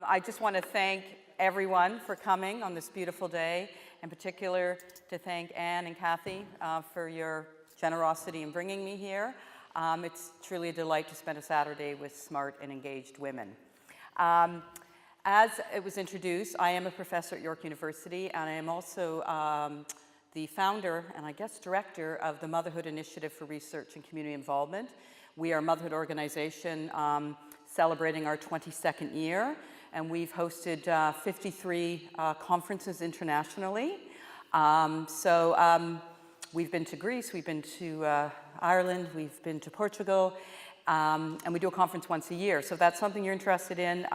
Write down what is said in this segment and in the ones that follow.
I just want to thank everyone for coming on this beautiful day, in particular to thank Anne and Kathy for your generosity in bringing me here. It's truly a delight to spend a Saturday with smart and engaged women. As it was introduced, I am a professor at York University, and I am also the founder and I guess director of the Motherhood Initiative for Research and Community Involvement. We are a motherhood organization celebrating our 22nd year, and we've hosted 53 conferences internationally. We've been to Greece, we've been to Ireland, we've been to Portugal, and we do a conference once a year. So if that's something you're interested in,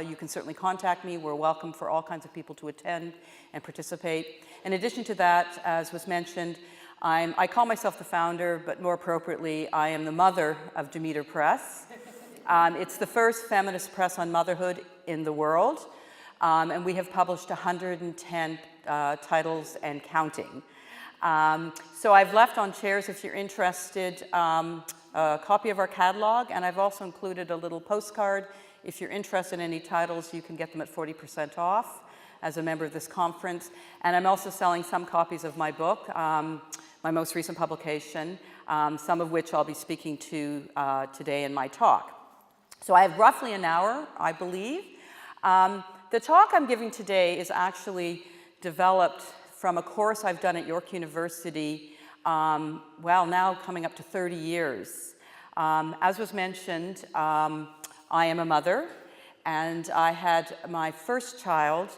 you can certainly contact me. We're welcome for all kinds of people to attend and participate. In addition to that, as was mentioned, I call myself the founder, but more appropriately, I am the mother of Demeter Press. It's the first feminist press on motherhood in the world, and we have published 110 titles and counting. So I've left on chairs, if you're interested, a copy of our catalog, and I've also included a little postcard. If you're interested in any titles, you can get them at 40% off as a member of this conference. And I'm also selling some copies of my book, my most recent publication, some of which I'll be speaking to today in my talk. So I have roughly an hour, I believe. The talk I'm giving today is actually developed from a course I've done at York University, well, now coming up to 30 years. As was mentioned, I am a mother, and I had my first child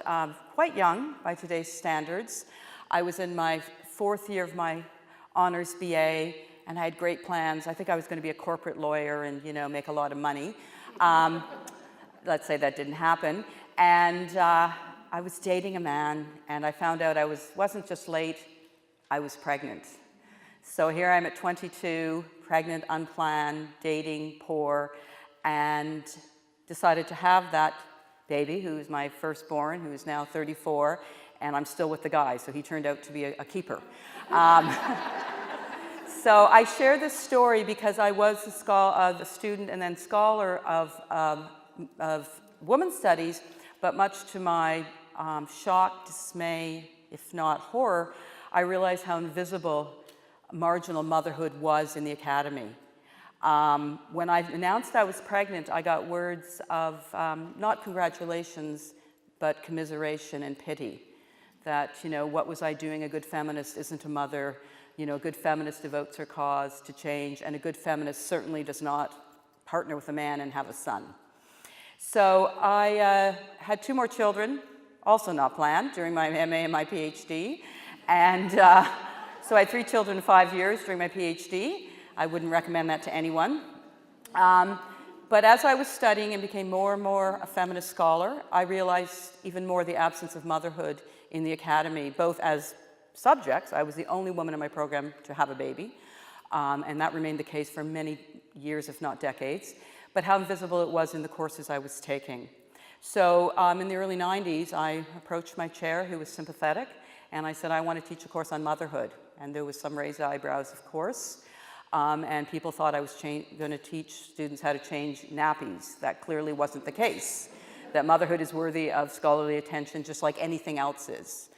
quite young by today's standards. I was in my 4th year of my honors BA, and I had great plans. I think I was going to be a corporate lawyer and, you know, make a lot of money. Let's say that didn't happen. And I was dating a man, and I found out I wasn't just late, I was pregnant. So here I am at 22, pregnant, unplanned, dating, poor, and decided to have that baby, who's my firstborn, who is now 34, and I'm still with the guy, so he turned out to be a keeper. So I share this story because I was the student and then scholar of women's studies, but much to my shock, dismay, if not horror, I realized how invisible marginal motherhood was in the academy. When I announced I was pregnant, I got words of not congratulations, but commiseration and pity. That, you know, what was I doing? A good feminist isn't a mother. You know, a good feminist devotes her cause to change, and a good feminist certainly does not partner with a man and have a son. So I had 2 more children, also not planned, during my MA and my PhD. And so I had 3 children in 5 years during my PhD. I wouldn't recommend that to anyone. But as I was studying and became more and more a feminist scholar, I realized even more the absence of motherhood in the academy, both as subjects. I was the only woman in my program to have a baby, and that remained the case for many years, if not decades, but how invisible it was in the courses I was taking. So in the early 90s, I approached my chair, who was sympathetic, and I said, I want to teach a course on motherhood. And there was some raised eyebrows, of course. And people thought I was going to teach students how to change nappies. That clearly wasn't the case. That motherhood is worthy of scholarly attention just like anything else is.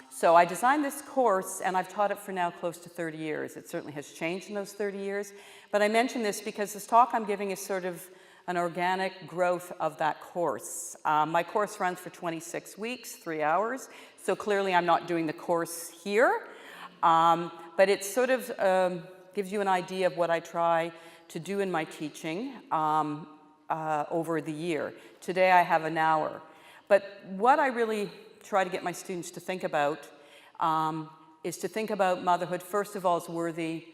So I designed this course, and I've taught it for now close to 30 years. It certainly has changed in those 30 years. But I mention this because this talk I'm giving is sort of an organic growth of that course. My course runs for 26 weeks, 3 hours. So clearly I'm not doing the course here. But it sort of gives you an idea of what I try to do in my teaching over the year. Today I have an hour. But what I really try to get my students to think about is to think about motherhood, first of all, as worthy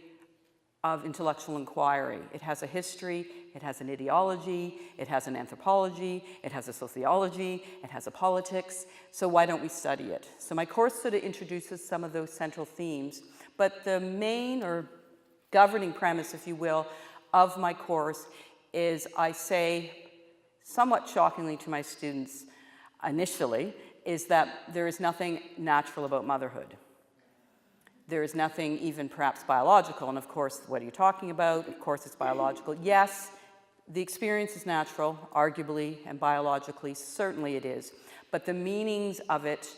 of intellectual inquiry. It has a history, it has an ideology, it has an anthropology, it has a sociology, it has a politics, so why don't we study it? So my course sort of introduces some of those central themes, but the main or governing premise, if you will, of my course is I say, somewhat shockingly to my students initially, is that there is nothing natural about motherhood. There is nothing even perhaps biological, and of course, what are you talking about? Of course it's biological. Yes, The experience is natural, arguably, and biologically, certainly it is. But the meanings of it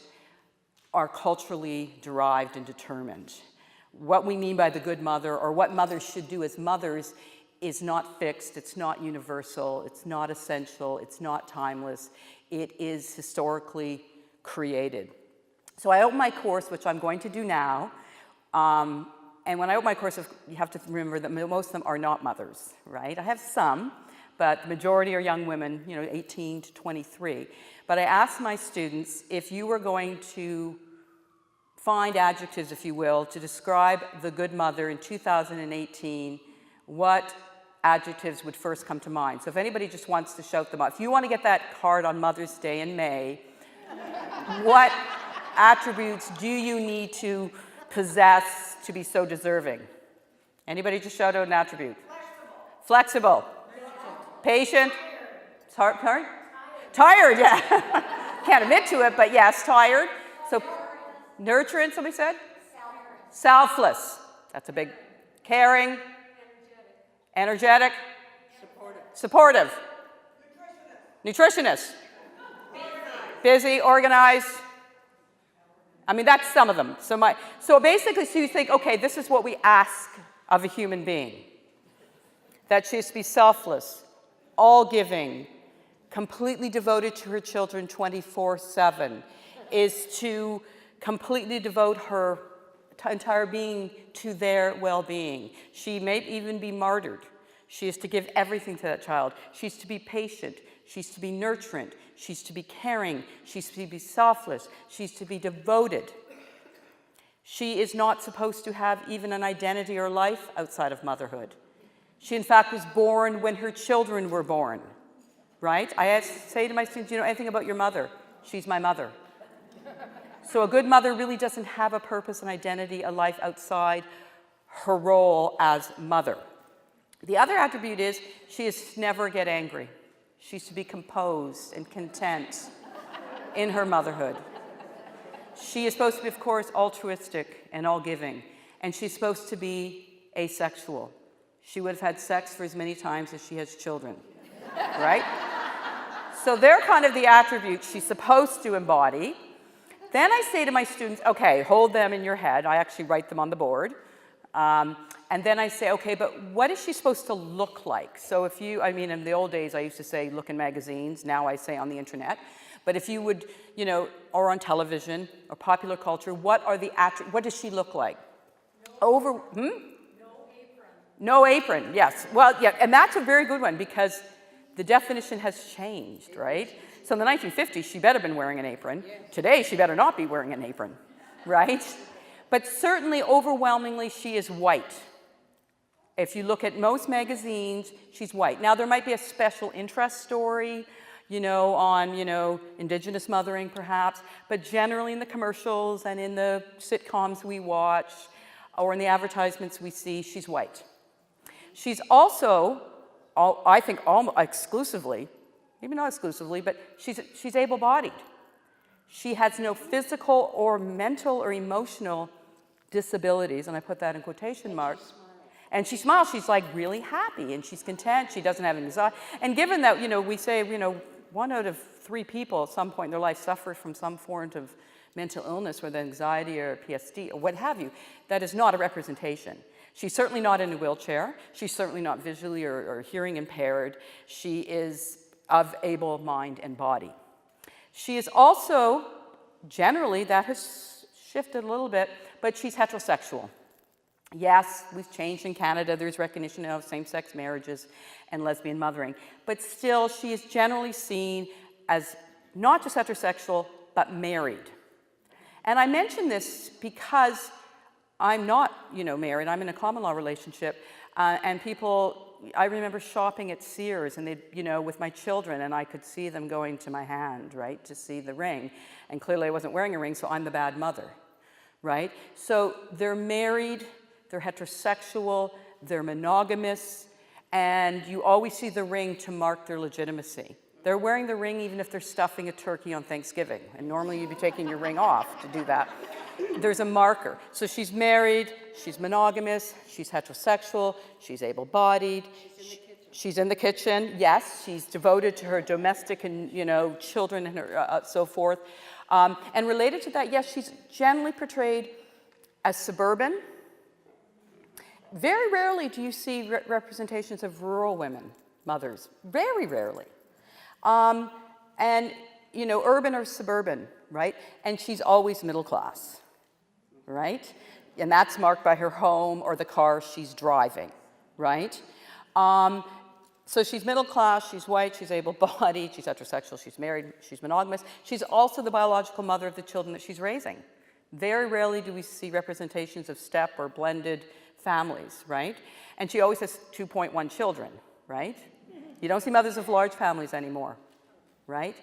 are culturally derived and determined. What we mean by the good mother, or what mothers should do as mothers, is not fixed, it's not universal, it's not essential, it's not timeless. It is historically created. So I open my course, which I'm going to do now. And when I open my course, you have to remember that most of them are not mothers, right? I have some, but the majority are young women, 18 to 23. But I asked my students, if you were going to find adjectives, if you will, to describe the good mother in 2018, what adjectives would first come to mind? So if anybody just wants to shout them out, if you want to get that card on Mother's Day in May, what attributes do you need to possess to be so deserving? Anybody just shout out an attribute? Flexible. Patient. Tired? Tired, yeah. Can't admit to it, but yes, tired. So nurturing, somebody said? Selfless. That's a big. Caring. Energetic. Supportive. Nutritionist. Busy, organized. I mean, that's some of them. So basically, so you think, okay, this is what we ask of a human being. That she is to be selfless, all-giving, completely devoted to her children 24/7, is to completely devote her entire being to their well-being. She may even be martyred. She is to give everything to that child. She's to be patient. She's to be nurturant. She's to be caring. She's to be selfless. She's to be devoted. She is not supposed to have even an identity or life outside of motherhood. She, in fact, was born when her children were born, right? I say to my students, do you know anything about your mother? She's my mother. So a good mother really doesn't have a purpose, an identity, a life outside her role as mother. The other attribute is she is to never get angry. She's to be composed and content in her motherhood. She is supposed to be, of course, altruistic and all-giving, and she's supposed to be asexual. She would have had sex for as many times as she has children, right? So they're kind of the attributes she's supposed to embody. Then I say to my students, okay, hold them in your head. I actually write them on the board. And then I say, okay, but what is she supposed to look like? So if you, in the old days, I used to say look in magazines. Now I say on the internet. But if you would, or on television or popular culture, what does she look like? No apron. No apron, yes. Well, yeah, and that's a very good one because the definition has changed, right? So in the 1950s, she better have been wearing an apron. Today, she better not be wearing an apron, right? But certainly, overwhelmingly, she is white. If you look at most magazines, she's white. Now, there might be a special interest story, on, Indigenous mothering, perhaps. But generally, in the commercials and in the sitcoms we watch, or in the advertisements we see, she's white. She's also, I think, almost exclusively, maybe not exclusively, but she's able-bodied. She has no physical or mental or emotional disabilities, and I put that in quotation marks. And she smiles, she's like really happy and she's content, she doesn't have anxiety. And given that, we say, 1 out of 3 people at some point in their life suffer from some form of mental illness, whether anxiety or PTSD or what have you, that is not a representation. She's certainly not in a wheelchair, she's certainly not visually or hearing impaired, she is of able mind and body. She is also, generally, that has shifted a little bit, but she's heterosexual. Yes, we've changed in Canada. There's recognition of same-sex marriages and lesbian mothering. But still, she is generally seen as not just heterosexual, but married. And I mention this because I'm not, married. I'm in a common law relationship. And I remember shopping at Sears and with my children, and I could see them going to my hand, right, to see the ring. And clearly I wasn't wearing a ring, so I'm the bad mother, right? So they're married, they're heterosexual, they're monogamous, and you always see the ring to mark their legitimacy. They're wearing the ring even if they're stuffing a turkey on Thanksgiving, and normally you'd be taking your ring off to do that. There's a marker. So she's married, she's monogamous, she's heterosexual, she's able-bodied. She's in the kitchen, yes. She's devoted to her domestic and, children and her, so forth. And related to that, yes, she's generally portrayed as suburban. Very rarely do you see representations of rural women, mothers. Very rarely. And, urban or suburban, right? And she's always middle class, right? And that's marked by her home or the car she's driving, right? So she's middle class, she's white, she's able-bodied, she's heterosexual, she's married, she's monogamous. She's also the biological mother of the children that she's raising. Very rarely do we see representations of step or blended families, right? And she always has 2.1 children, right? You don't see mothers of large families anymore, right?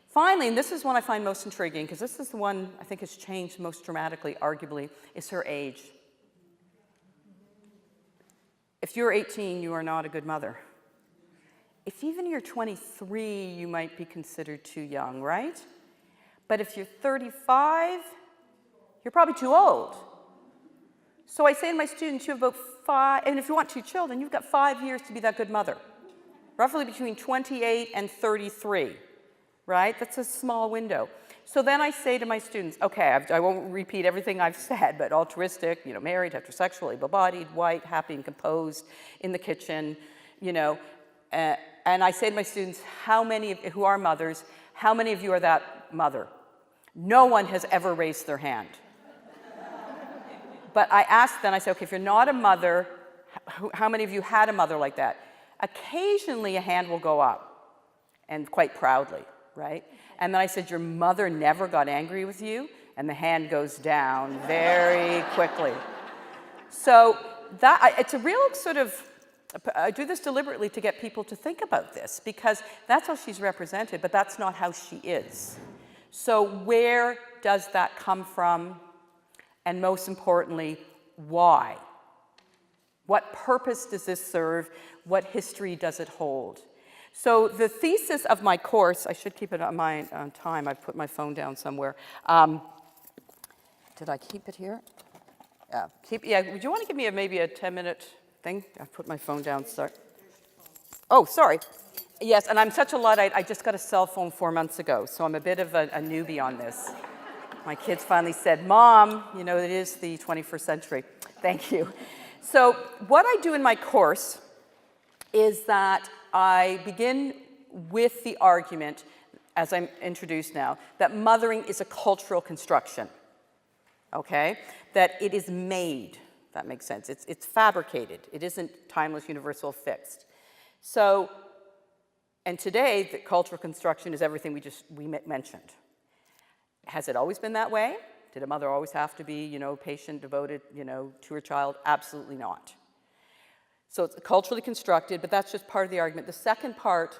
Finally, and this is one I find most intriguing, because this is the one I think has changed most dramatically, arguably, is her age. If you're 18, you are not a good mother. If even you're 23, you might be considered too young, right? But if you're 35, you're probably too old. So I say to my students, you have about 5, and if you want 2 children, you've got 5 years to be that good mother. Roughly between 28 and 33, right? That's a small window. So then I say to my students, okay, I won't repeat everything I've said, but altruistic, married, heterosexual, able-bodied, white, happy and composed, in the kitchen, and I say to my students, how many who are mothers, how many of you are that mother? No one has ever raised their hand. But I ask them, I say, okay, if you're not a mother, how many of you had a mother like that? Occasionally a hand will go up, and quite proudly, right? And then I said, your mother never got angry with you? And the hand goes down very quickly. So it's a real sort of, I do this deliberately to get people to think about this, because that's how she's represented, but that's not how she is. So where does that come from? And most importantly, why? What purpose does this serve? What history does it hold? So the thesis of my course, I should keep it on time. I've put my phone down somewhere. Did I keep it here? Yeah. Would you want to give me maybe a 10-minute thing? I put my phone down. Sorry. Oh, sorry. Yes, and I'm such a Luddite. I just got a cell phone 4 months ago, so I'm a bit of a newbie on this. My kids finally said, Mom, it is the 21st century. Thank you. So what I do in my course is that I begin with the argument, as I'm introduced now, that mothering is a cultural construction, okay? That it is made, if that makes sense. It's fabricated. It isn't timeless, universal, fixed. So, and today, the cultural construction is everything we mentioned. Has it always been that way? Did a mother always have to be, patient, devoted, to her child? Absolutely not. So it's culturally constructed, but that's just part of the argument. The second part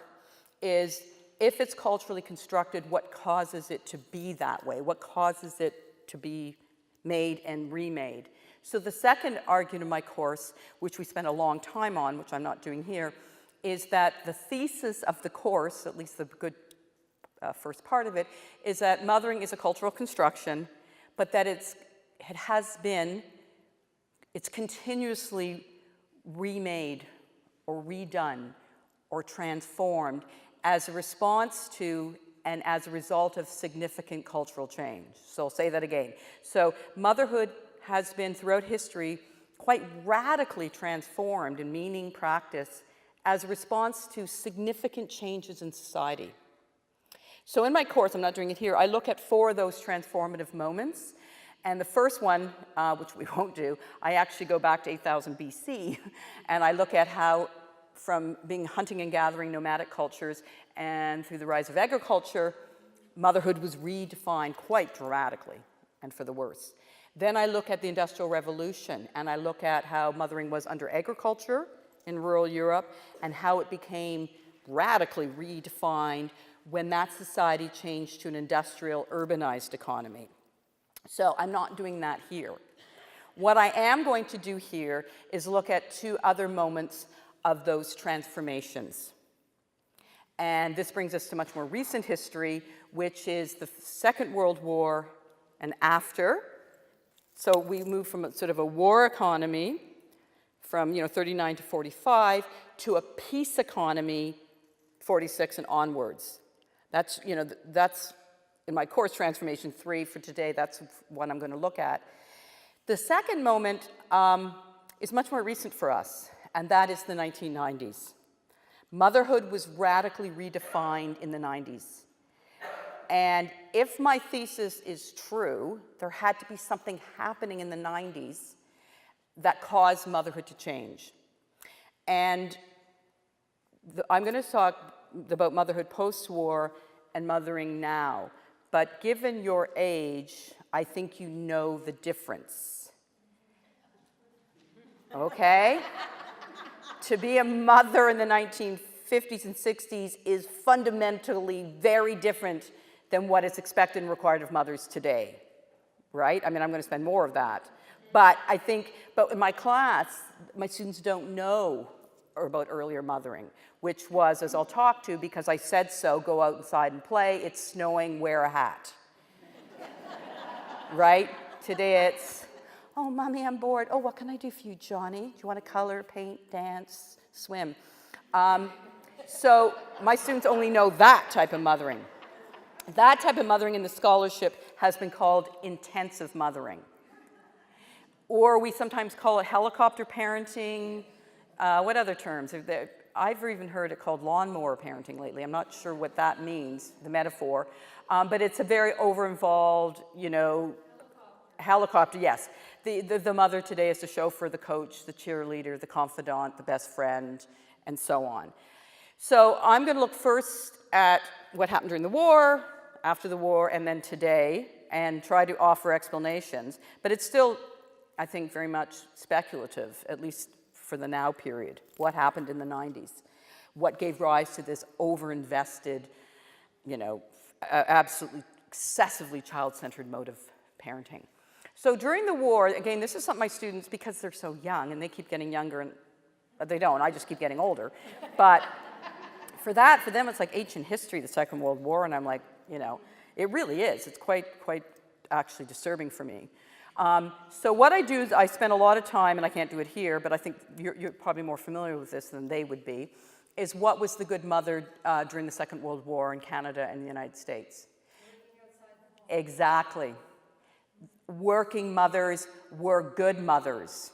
is, if it's culturally constructed, what causes it to be that way? What causes it to be made and remade? So the second argument of my course, which we spent a long time on, which I'm not doing here, is that the thesis of the course, at least the good first part of it, is that mothering is a cultural construction, but that it's continuously remade or redone or transformed as a response to and as a result of significant cultural change. So I'll say that again. So motherhood has been throughout history quite radically transformed in meaning, practice, as a response to significant changes in society. So in my course, I'm not doing it here, I look at 4 of those transformative moments. And the first one, which we won't do, I actually go back to 8,000 BC, and I look at how, from being hunting and gathering nomadic cultures and through the rise of agriculture, motherhood was redefined quite dramatically, and for the worse. Then I look at the Industrial Revolution, and I look at how mothering was under agriculture in rural Europe, and how it became radically redefined when that society changed to an industrial, urbanized economy. So I'm not doing that here. What I am going to do here is look at 2 other moments of those transformations. And this brings us to much more recent history, which is the Second World War and after. So we move from sort of a war economy, from 39 to 45, to a peace economy, 46 and onwards. That's, that's in my course, Transformation 3 for today, that's what I'm going to look at. The second moment is much more recent for us, and that is the 1990s. Motherhood was radically redefined in the 90s. And if my thesis is true, there had to be something happening in the 90s that caused motherhood to change. And I'm going to talk about motherhood post-war and mothering now. But given your age, I think you know the difference. Okay? To be a mother in the 1950s and 60s is fundamentally very different than what is expected and required of mothers today, right? I mean, I'm going to spend more of that. But but in my class, my students don't know about earlier mothering, which was, as I'll talk to, because I said so, go outside and play, it's snowing, wear a hat. Right? Today it's, oh, Mommy, I'm bored. Oh, what can I do for you, Johnny? Do you want to color, paint, dance, swim? So my students only know that type of mothering. That type of mothering in the scholarship has been called intensive mothering. Or we sometimes call it helicopter parenting. What other terms? I've even heard it called lawnmower parenting lately. I'm not sure what that means, the metaphor. But it's a very over-involved, helicopter, yes. The mother today is the chauffeur, the coach, the cheerleader, the confidant, the best friend, and so on. So I'm going to look first at what happened during the war, after the war, and then today, and try to offer explanations. But it's still, I think, very much speculative, at least for the now period. What happened in the 90s? What gave rise to this over-invested, absolutely excessively child-centered mode of parenting? So during the war, again, this is something my students, because they're so young, and they keep getting younger, and they don't, I just keep getting older. But for them, it's like ancient history, the Second World War, and I'm like, it really is. It's quite actually disturbing for me. So what I do is I spend a lot of time, and I can't do it here, but I think you're probably more familiar with this than they would be, is what was the good mother during the Second World War in Canada and the United States? Exactly. Working mothers were good mothers.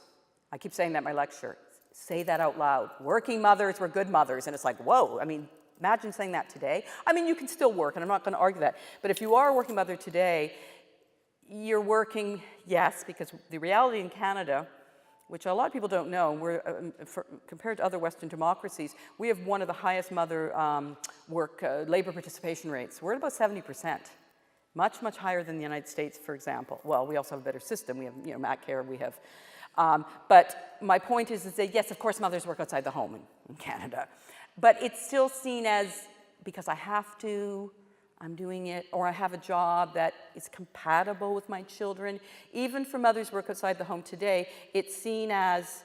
I keep saying that in my lecture. Say that out loud. Working mothers were good mothers. And it's like, whoa, I mean, imagine saying that today. I mean, you can still work, and I'm not going to argue that. But if you are a working mother today, you're working, yes, because the reality in Canada, which a lot of people don't know, we're, compared to other Western democracies, we have one of the highest mother labor participation rates. We're at about 70%. Much, much higher than the United States, for example. Well, we also have a better system. We have, mat care, we have. But my point is that, yes, of course, mothers work outside the home in Canada. But it's still seen as, because I have to, I'm doing it, or I have a job that is compatible with my children. Even for mothers who work outside the home today, it's seen as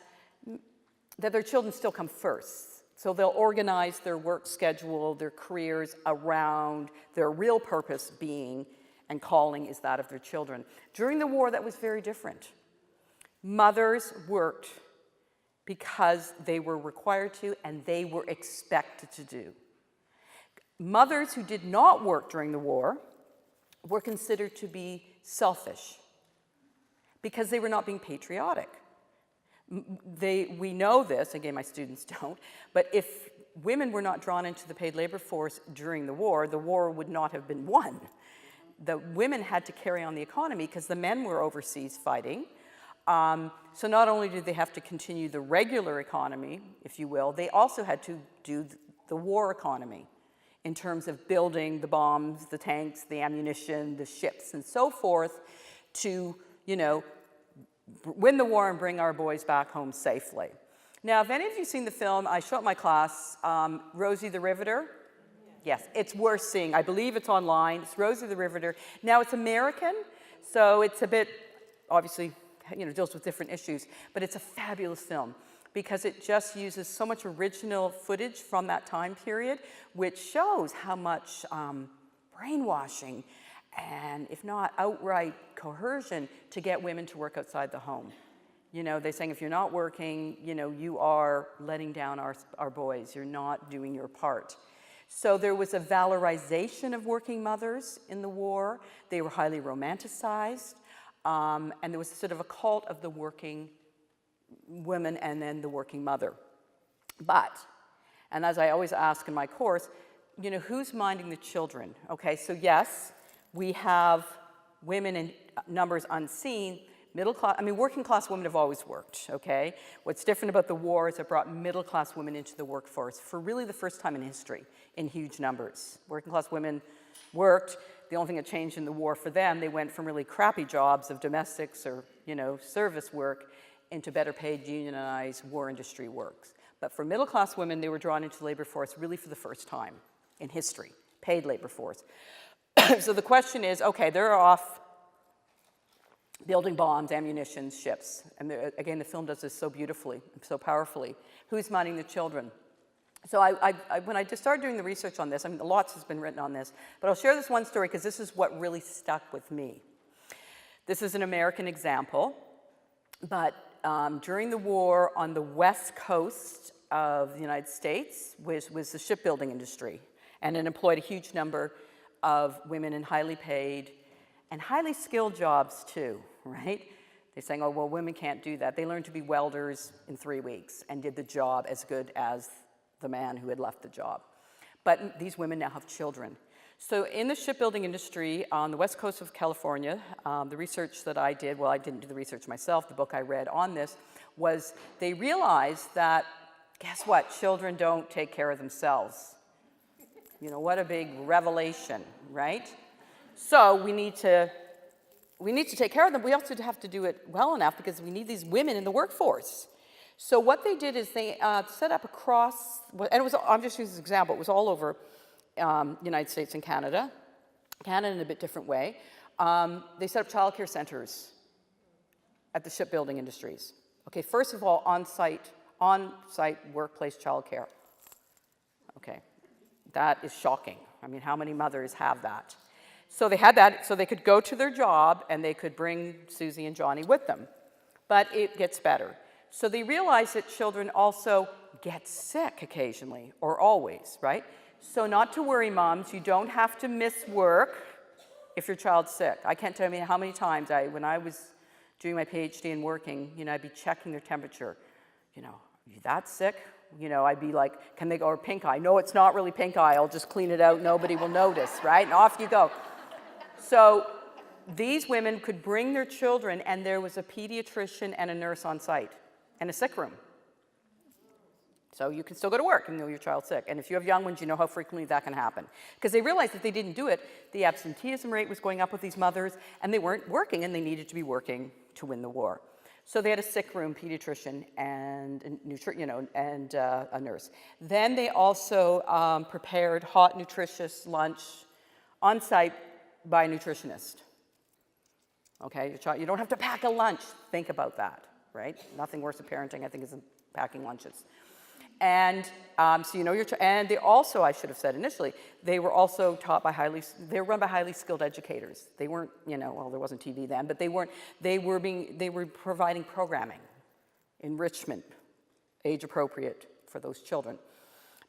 that their children still come first. So they'll organize their work schedule, their careers around their real purpose being and calling is that of their children. During the war, that was very different. Mothers worked because they were required to and they were expected to do. Mothers who did not work during the war were considered to be selfish because they were not being patriotic. We know this, again, my students don't, but if women were not drawn into the paid labor force during the war would not have been won. The women had to carry on the economy because the men were overseas fighting. So not only did they have to continue the regular economy, if you will, they also had to do the war economy in terms of building the bombs, the tanks, the ammunition, the ships, and so forth to, win the war and bring our boys back home safely. Now, if any of you have seen the film, I show it in my class, Rosie the Riveter. Yes, it's worth seeing. I believe it's online. It's Rosie the Riveter. Now, it's American, so it's a bit, obviously, deals with different issues, but it's a fabulous film because it just uses so much original footage from that time period, which shows how much brainwashing and, if not outright coercion, to get women to work outside the home You know, they're saying if you're not working, you know, you are letting down our boys. You're not doing your part. So there was a valorization of working mothers in the war. They were highly romanticized. And there was sort of a cult of the working women and then the working mother. But, and as I always ask in my course, you know, who's minding the children? Okay, so yes, we have women in numbers unseen. Middle class, I mean, working class women have always worked, okay? What's different about the war is it brought middle class women into the workforce for really the first time in history in huge numbers. Working class women worked. The only thing that changed in the war for them, they went from really crappy jobs of domestics or, you know, service work into better paid unionized war industry works. But for middle class women, they were drawn into the labor force really for the first time in history, paid labor force. So the question is, okay, they're off building bombs, ammunition, ships. And again, the film does this so beautifully, so powerfully. Who's minding the children? So when I just started doing the research on this, I mean, lots has been written on this, but I'll share this one story because this is what really stuck with me. This is an American example, but during the war on the west coast of the United States was the shipbuilding industry, and it employed a huge number of women in highly paid and highly skilled jobs too, right? They're saying, oh, well, women can't do that. They learned to be welders in 3 weeks and did the job as good as the man who had left the job. But these women now have children. So in the shipbuilding industry on the west coast of California, the research that I did, well, I didn't do the research myself, the book I read on this, was they realized that, guess what, children don't take care of themselves. You know, what a big revelation, right? So we need to take care of them. We also have to do it well enough because we need these women in the workforce. So what they did is they set up across, and it was, I'm just using this example, it was all over United States and Canada in a bit different way. They set up childcare centers at the shipbuilding industries. Okay, first of all, on-site workplace childcare. Okay, that is shocking. I mean, how many mothers have that? So they had that, so they could go to their job and they could bring Susie and Johnny with them. But it gets better. So they realized that children also get sick occasionally, or always, right? So not to worry, moms, you don't have to miss work if your child's sick. I can't tell you how many times when I was doing my PhD and working, you know, I'd be checking their temperature. You know, are you that sick? You know, I'd be like, can they go, or pink eye? No, it's not really pink eye. I'll just clean it out. Nobody will notice, right? And off you go. So these women could bring their children, and there was a pediatrician and a nurse on site, and a sick room. So you can still go to work and know your child's sick. And if you have young ones, you know how frequently that can happen. Because they realized if they didn't do it, the absenteeism rate was going up with these mothers, and they weren't working, and they needed to be working to win the war. So they had a sick room pediatrician and a nurse. Then they also prepared hot, nutritious lunch on site by a nutritionist. Okay, your child, you don't have to pack a lunch. Think about that, right? Nothing worse than parenting, I think, is packing lunches. And so you know and they also, I should have said initially, they were also taught by they were run by highly skilled educators. They weren't, you know, well, there wasn't TV then, but they were providing programming, enrichment, age appropriate for those children.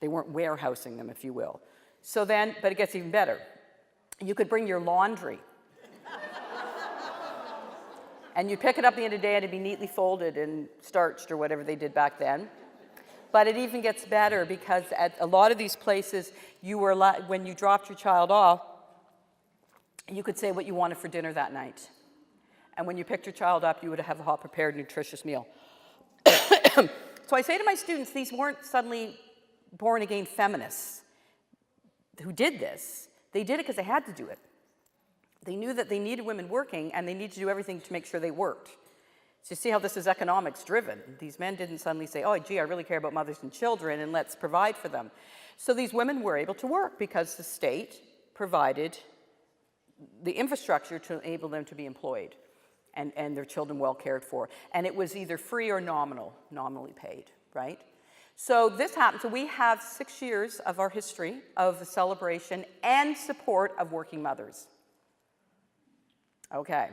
They weren't warehousing them, if you will. So then, but it gets even better. You could bring your laundry. And you'd pick it up at the end of the day and it'd be neatly folded and starched or whatever they did back then. But it even gets better because at a lot of these places, when you dropped your child off, you could say what you wanted for dinner that night. And when you picked your child up, you would have a hot, prepared, nutritious meal. So I say to my students, these weren't suddenly born-again feminists who did this. They did it because they had to do it. They knew that they needed women working, and they needed to do everything to make sure they worked. So you see how this is economics driven. These men didn't suddenly say, oh, gee, I really care about mothers and children, and let's provide for them. So these women were able to work because the state provided the infrastructure to enable them to be employed and their children well cared for. And it was either free or nominally paid, right? So this happened. So we have 6 years of our history of the celebration and support of working mothers. Okay.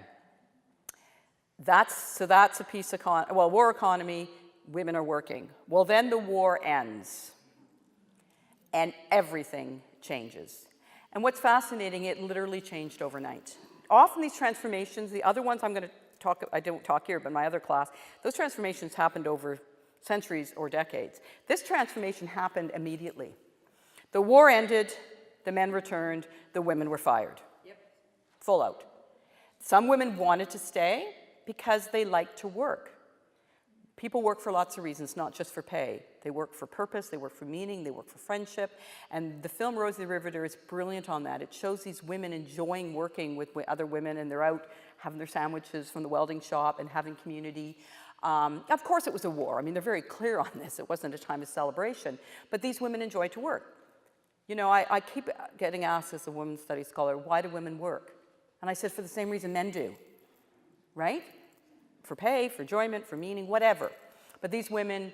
That's a peace economy. Well, war economy, women are working. Well, then the war ends, and everything changes. And what's fascinating, it literally changed overnight. Often these transformations, the other ones I'm going to talk, I don't talk here, but in my other class, those transformations happened over centuries or decades. This transformation happened immediately. The war ended, the men returned, the women were fired. Yep. Full out. Some women wanted to stay because they liked to work. People work for lots of reasons, not just for pay. They work for purpose, they work for meaning, they work for friendship. And the film Rose of the Riveter is brilliant on that. It shows these women enjoying working with other women, and they're out having their sandwiches from the welding shop and having community. Of course it was a war. I mean, they're very clear on this. It wasn't a time of celebration. But these women enjoyed to work. You know, I keep getting asked as a women's studies scholar, why do women work? And I said, for the same reason men do, right? For pay, for enjoyment, for meaning, whatever. But these women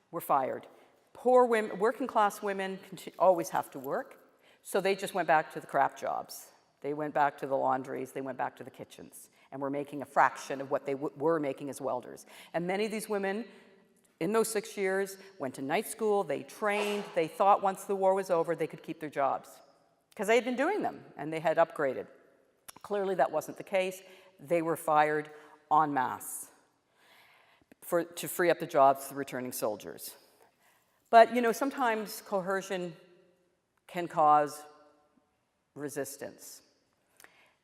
were fired. Poor women, working class women always have to work, so they just went back to the crap jobs. They went back to the laundries, they went back to the kitchens, and were making a fraction of what they were making as welders. And many of these women, in those 6 years, went to night school, they trained, they thought once the war was over, they could keep their jobs. Because they had been doing them, and they had upgraded. Clearly that wasn't the case. They were fired en masse to free up the jobs for returning soldiers. But, you know, sometimes coercion can cause resistance.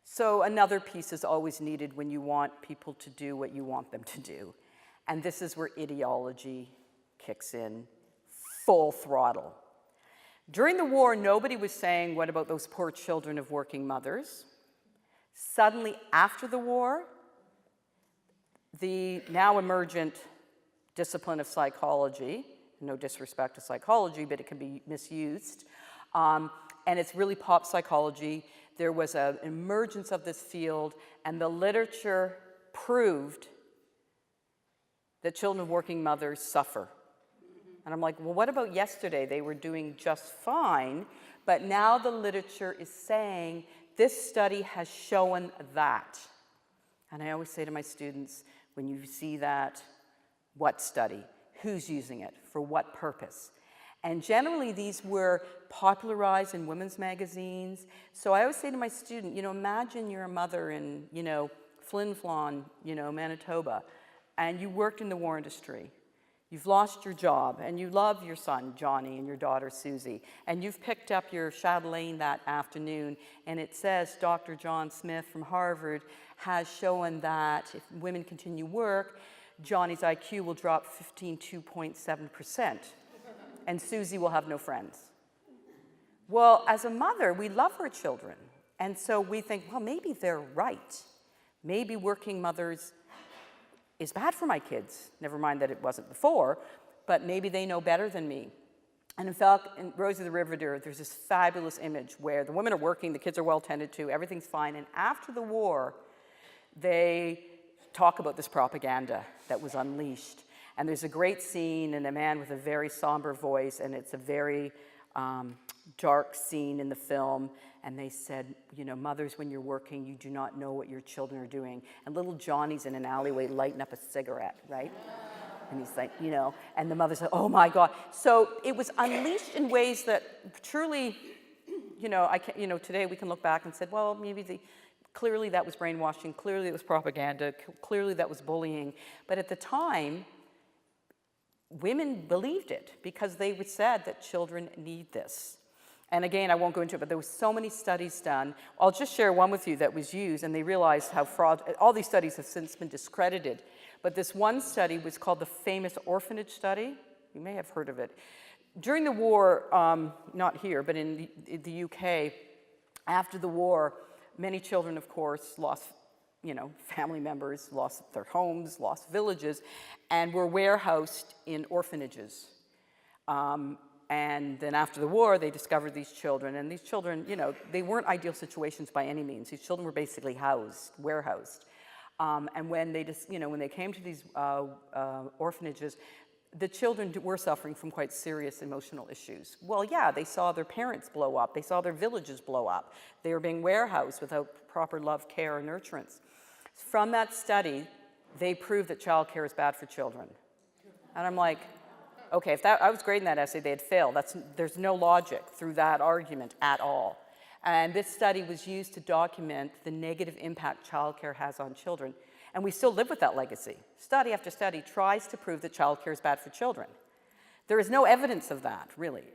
So another piece is always needed when you want people to do what you want them to do. And this is where ideology kicks in full throttle. During the war, nobody was saying, what about those poor children of working mothers? Suddenly, after the war, the now emergent discipline of psychology, no disrespect to psychology, but it can be misused, and it's really pop psychology. There was an emergence of this field, and the literature proved that children of working mothers suffer. And I'm like, well, what about yesterday? They were doing just fine, but now the literature is saying this study has shown that. And I always say to my students, when you see that, what study? Who's using it? For what purpose? And generally, these were popularized in women's magazines. So I always say to my student, you know, imagine you're a mother in, you know, Flin Flon, you know, Manitoba, and you worked in the war industry. You've lost your job, and you love your son, Johnny, and your daughter, Susie, and you've picked up your chatelaine that afternoon, and it says Dr. John Smith from Harvard has shown that if women continue work, Johnny's IQ will drop 2.7%, and Susie will have no friends. Well, as a mother, we love our children, and so we think, well, maybe they're right. Maybe working mothers is bad for my kids. Never mind that it wasn't before, but maybe they know better than me. And in fact, in Rose of the Riveter, there's this fabulous image where the women are working, the kids are well tended to, everything's fine, and after the war, they talk about this propaganda that was unleashed. And there's a great scene and a man with a very somber voice, and it's a very dark scene in the film, and they said, you know, mothers, when you're working, you do not know what your children are doing. And little Johnny's in an alleyway lighting up a cigarette, right? And he's like, you know, and the mother said, oh my God. So it was unleashed in ways that truly, you know, today we can look back and said, well, maybe clearly that was brainwashing, clearly it was propaganda, clearly that was bullying. But at the time, women believed it because they said that children need this. And again, I won't go into it, but there were so many studies done. I'll just share one with you that was used, and they realized how all these studies have since been discredited. But this one study was called the famous orphanage study. You may have heard of it. During the war, not here, but in the UK, after the war, many children, of course, lost, you know, family members, lost their homes, lost villages, and were warehoused in orphanages. And then after the war, they discovered these children. And these children, you know, they weren't ideal situations by any means. These children were basically warehoused. And when they just, you know, when they came to these orphanages, the children were suffering from quite serious emotional issues. Well, yeah, they saw their parents blow up. They saw their villages blow up. They were being warehoused without proper love, care, or nurturance. From that study, they prove that childcare is bad for children. And I'm like, okay, if I was grading that essay, they had failed. There's no logic through that argument at all. And this study was used to document the negative impact childcare has on children. And we still live with that legacy. Study after study tries to prove that childcare is bad for children. There is no evidence of that, really.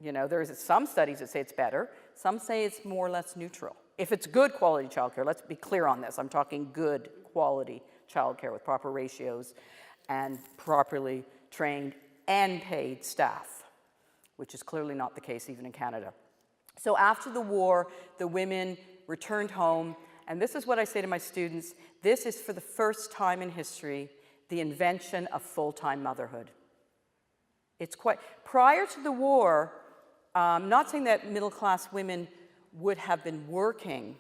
You know, there's some studies that say it's better. Some say it's more or less neutral. If it's good quality childcare, let's be clear on this. I'm talking good quality childcare with proper ratios and properly trained and paid staff, which is clearly not the case even in Canada. So after the war, the women returned home, and this is what I say to my students: this is for the first time in history the invention of full-time motherhood. It's quite, prior to the war, not saying that middle-class women would have been working,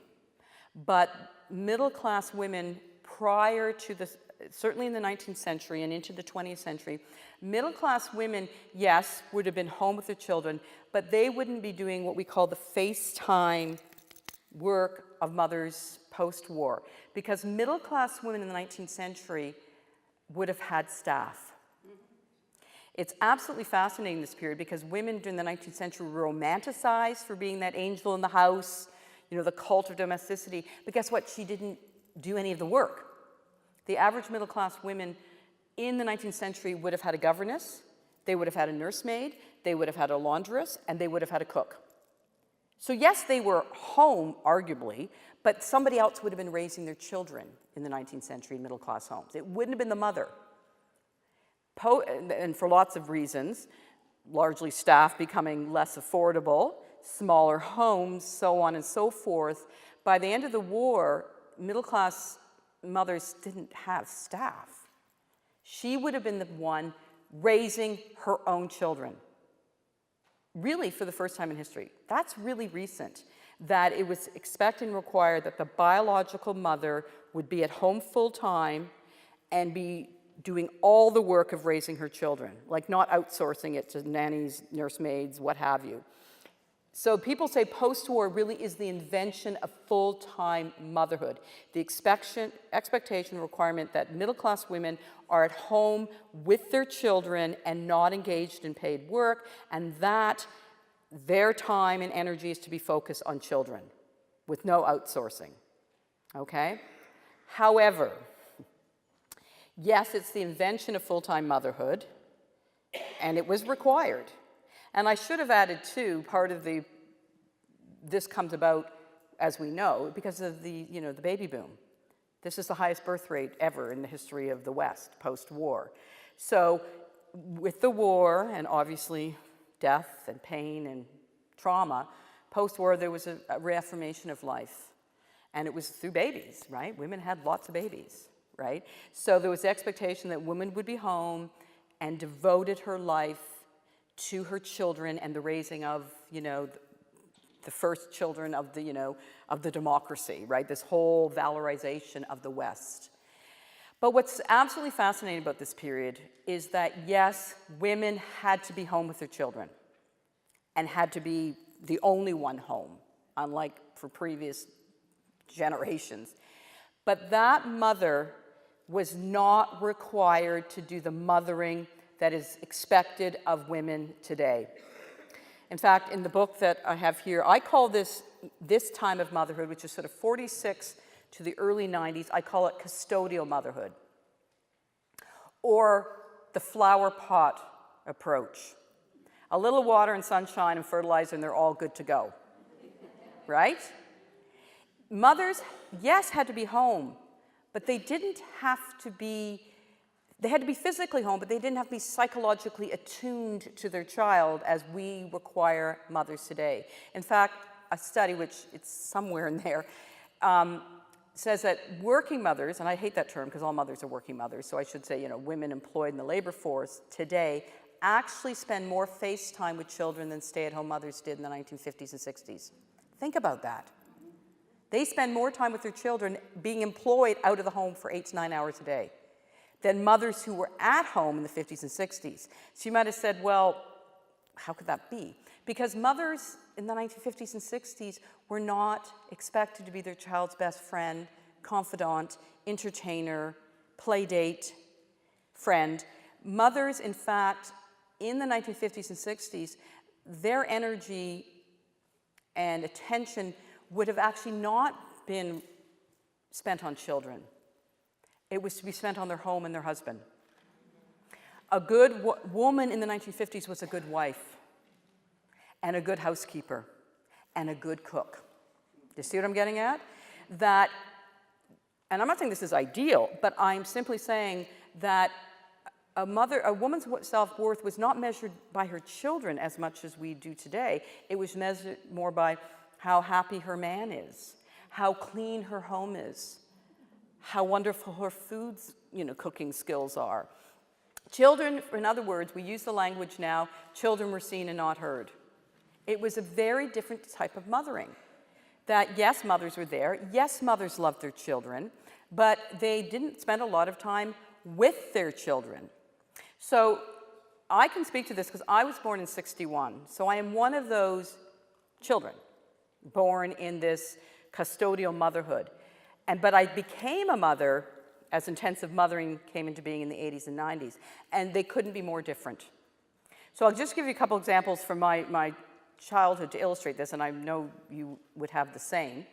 but middle-class women prior to the, certainly in the 19th century and into the 20th century, middle-class women, yes, would have been home with their children, but they wouldn't be doing what we call the FaceTime work of mothers post-war, because middle-class women in the 19th century would have had staff. It's absolutely fascinating, this period, because women during the 19th century were romanticized for being that angel in the house, you know, the cult of domesticity. But guess what? She didn't do any of the work. The average middle-class women in the 19th century would have had a governess, they would have had a nursemaid, they would have had a laundress, and they would have had a cook. So yes, they were home, arguably, but somebody else would have been raising their children in the 19th century middle-class homes. It wouldn't have been the mother. And for lots of reasons, largely staff becoming less affordable, smaller homes, so on and so forth. By the end of the war, middle-class mothers didn't have staff. She would have been the one raising her own children. Really, for the first time in history. That's really recent, that it was expected and required that the biological mother would be at home full-time and be doing all the work of raising her children, like not outsourcing it to nannies, nursemaids, what have you. So people say post-war really is the invention of full-time motherhood, the expectation requirement that middle-class women are at home with their children and not engaged in paid work, and that their time and energy is to be focused on children with no outsourcing, okay? However, yes, it's the invention of full-time motherhood, and it was required. And I should have added, too, part of this comes about, as we know, because of the baby boom. This is the highest birth rate ever in the history of the West, post-war. So with the war, and obviously death and pain and trauma, post-war there was a reaffirmation of life. And it was through babies, right? Women had lots of babies, right? So there was the expectation that women would be home and devoted her life to her children and the raising of, the first children of the democracy, right? This whole valorization of the West. But what's absolutely fascinating about this period is that, yes, women had to be home with their children and had to be the only one home, unlike for previous generations. But that mother was not required to do the mothering that is expected of women today. In fact, in the book that I have here, I call this time of motherhood, which is sort of 46 to the early 90s, I call it custodial motherhood, or the flower pot approach. A little water and sunshine and fertilizer and they're all good to go, right? Mothers, yes, had to be home, but they didn't have to be, they had to be physically home, but they didn't have to be psychologically attuned to their child as we require mothers today. In fact, a study, which it's somewhere in there, says that working mothers, and I hate that term because all mothers are working mothers, so I should say, women employed in the labor force today actually spend more face time with children than stay-at-home mothers did in the 1950s and 60s. Think about that. They spend more time with their children being employed out of the home for 8 to 9 hours a day than mothers who were at home in the 50s and 60s. So you might have said, well, how could that be? Because mothers in the 1950s and 60s were not expected to be their child's best friend, confidant, entertainer, play date, friend. Mothers, in fact, in the 1950s and 60s, their energy and attention would have actually not been spent on children. It was to be spent on their home and their husband. A good woman in the 1950s was a good wife, and a good housekeeper, and a good cook. You see what I'm getting at? That, and I'm not saying this is ideal, but I'm simply saying that a woman's self-worth was not measured by her children as much as we do today. It was measured more by how happy her man is, how clean her home is, how wonderful her food's, cooking skills are. Children, in other words, we use the language now, children were seen and not heard. It was a very different type of mothering. That yes, mothers were there, yes, mothers loved their children, but they didn't spend a lot of time with their children. So I can speak to this because I was born in '61, so I am one of those children born in this custodial motherhood. But I became a mother as intensive mothering came into being in the 80s and 90s, and they couldn't be more different. So I'll just give you a couple examples from my childhood to illustrate this, and I know you would have the same.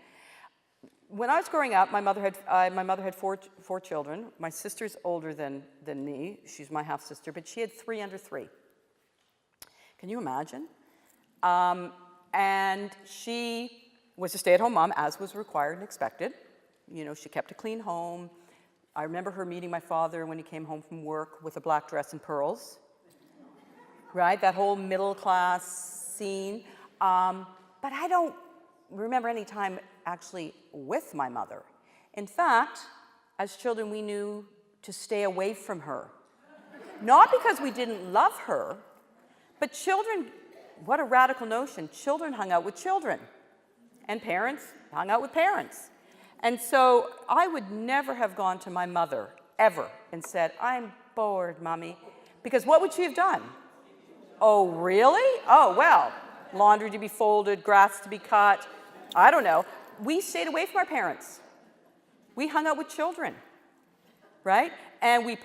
When I was growing up, my mother had four children. My sister's older than me. She's my half-sister, but she had 3 under 3. Can you imagine? And she was a stay-at-home mom, as was required and expected. She kept a clean home. I remember her meeting my father when he came home from work with a black dress and pearls. Right? That whole middle-class scene. But I don't remember any time actually with my mother. In fact, as children, we knew to stay away from her. Not because we didn't love her, but children, what a radical notion, children hung out with children, and parents hung out with parents. And so I would never have gone to my mother, ever, and said, I'm bored, Mommy. Because what would she have done? Oh, really? Oh, well, laundry to be folded, grass to be cut, I don't know. We stayed away from our parents. We hung out with children, right? And we,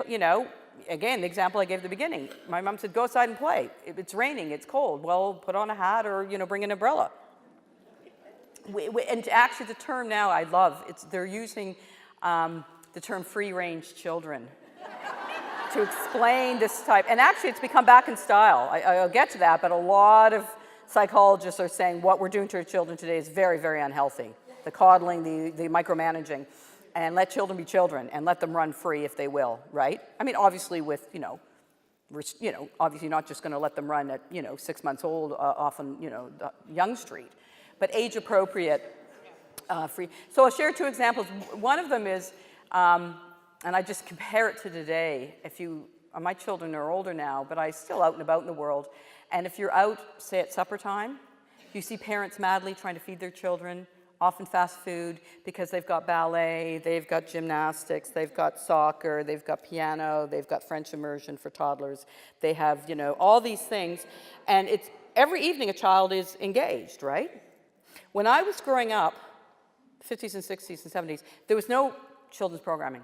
again, the example I gave at the beginning, my mom said, go outside and play. It's raining, it's cold. Well, put on a hat or, bring an umbrella. And actually the term now I love, they're using the term free-range children to explain this type, and actually it's become back in style. I'll get to that, but a lot of psychologists are saying what we're doing to our children today is very, very unhealthy. The coddling, the micromanaging, and let children be children and let them run free if they will, right? I mean, obviously with, obviously not just gonna let them run at, 6 months old off on, Yonge Street, but age appropriate, free. So I'll share 2 examples. One of them is, and I just compare it to today. My children are older now, but I'm still out and about in the world. And if you're out, say at supper time, you see parents madly trying to feed their children, often fast food, because they've got ballet, they've got gymnastics, they've got soccer, they've got piano, they've got French immersion for toddlers. They have, all these things. And it's every evening a child is engaged, right? When I was growing up, 50s and 60s and 70s, there was no children's programming.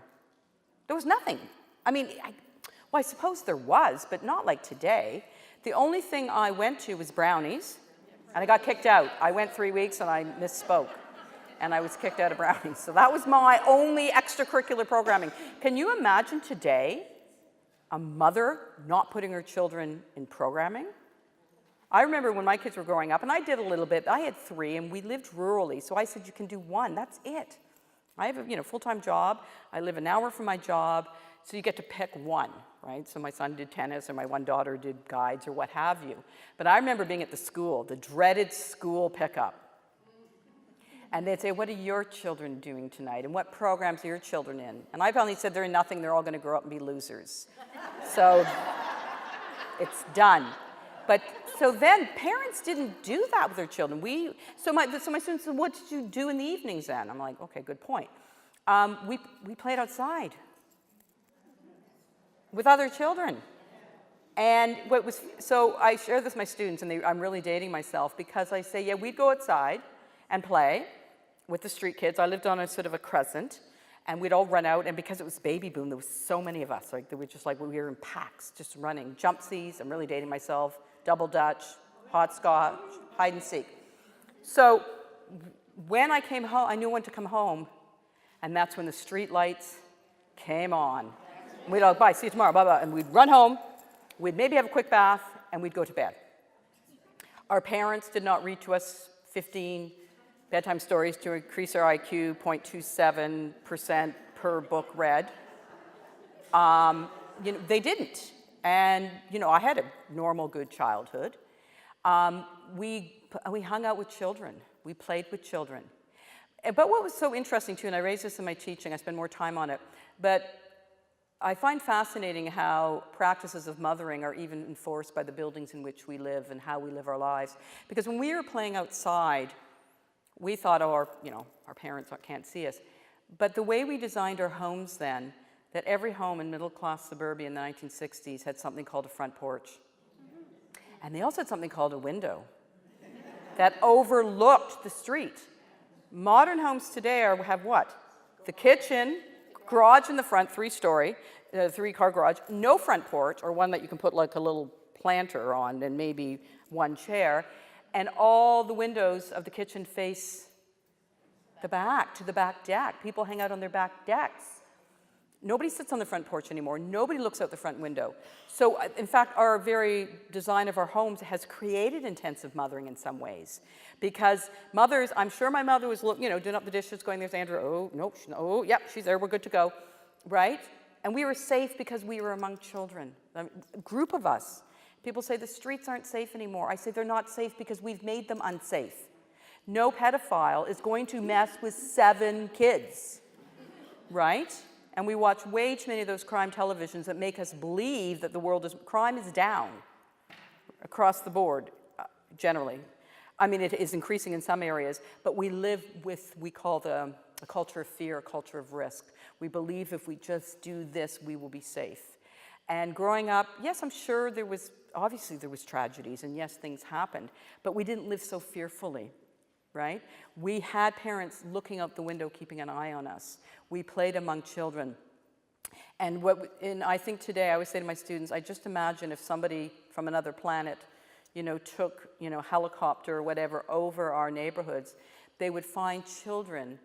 There was nothing. I mean, I suppose there was, but not like today. The only thing I went to was Brownies, and I got kicked out. I went 3 weeks and I misspoke, and I was kicked out of Brownies. So that was my only extracurricular programming. Can you imagine today a mother not putting her children in programming? I remember when my kids were growing up, and I did a little bit. I had 3, and we lived rurally, so I said, you can do 1. That's it. I have a full-time job. I live an hour from my job, so you get to pick 1, right? So my son did tennis, or my one daughter did guides, or what have you. But I remember being at the school, the dreaded school pickup. And they'd say, what are your children doing tonight? And what programs are your children in? And I finally said, they're in nothing. They're all going to grow up and be losers. So it's done. But so then parents didn't do that with their children. So my students said, what did you do in the evenings then? I'm like, okay, good point. We played outside with other children. And so I share this with my students, and I'm really dating myself, because I say, yeah, we'd go outside and play with the street kids. I lived on a sort of a crescent, And we'd all run out, and because it was baby boom, there was so many of us. Like, we were in packs, just running. Jumpsies, I'm really dating myself, double dutch, hopscotch, hide and seek. So when I came home, I knew when to come home, and that's when the street lights came on. We'd all, bye, see you tomorrow, blah, blah, and we'd run home, we'd maybe have a quick bath, and we'd go to bed. Our parents did not read to us 15 bedtime stories to increase our IQ 0.27% per book read. They didn't. And, I had a normal, good childhood. We hung out with children. We played with children. But what was so interesting, too, and I raise this in my teaching, I spend more time on it, but I find fascinating how practices of mothering are even enforced by the buildings in which we live and how we live our lives. Because when we were playing outside, we thought, our parents can't see us. But the way we designed our homes then, that every home in middle-class suburbia in the 1960s had something called a front porch. And they also had something called a window that overlooked the street. Modern homes today have what? The kitchen, garage in the front, three-story, three-car garage, no front porch, or one that you can put like a little planter on and maybe one chair, and all the windows of the kitchen face the back, to the back deck. People hang out on their back decks. Nobody sits on the front porch anymore. Nobody looks out the front window. So, in fact, our very design of our homes has created intensive mothering in some ways. Because mothers, I'm sure my mother was, doing up the dishes, going, there's Andrea, oh, nope, yep, she's there, we're good to go, right? And we were safe because we were among children, a group of us. People say the streets aren't safe anymore. I say they're not safe because we've made them unsafe. No pedophile is going to mess with 7 kids, right? And we watch way too many of those crime televisions that make us believe that crime is down across the board, generally. I mean, it is increasing in some areas, but we live with, we call a culture of fear, a culture of risk. We believe if we just do this, we will be safe. And growing up, yes, I'm sure obviously there was tragedies, and yes, things happened, but we didn't live so fearfully, right? We had parents looking out the window, keeping an eye on us. We played among children. And I think today, I always say to my students, I just imagine if somebody from another planet, took, helicopter or whatever over our neighborhoods, they would find children,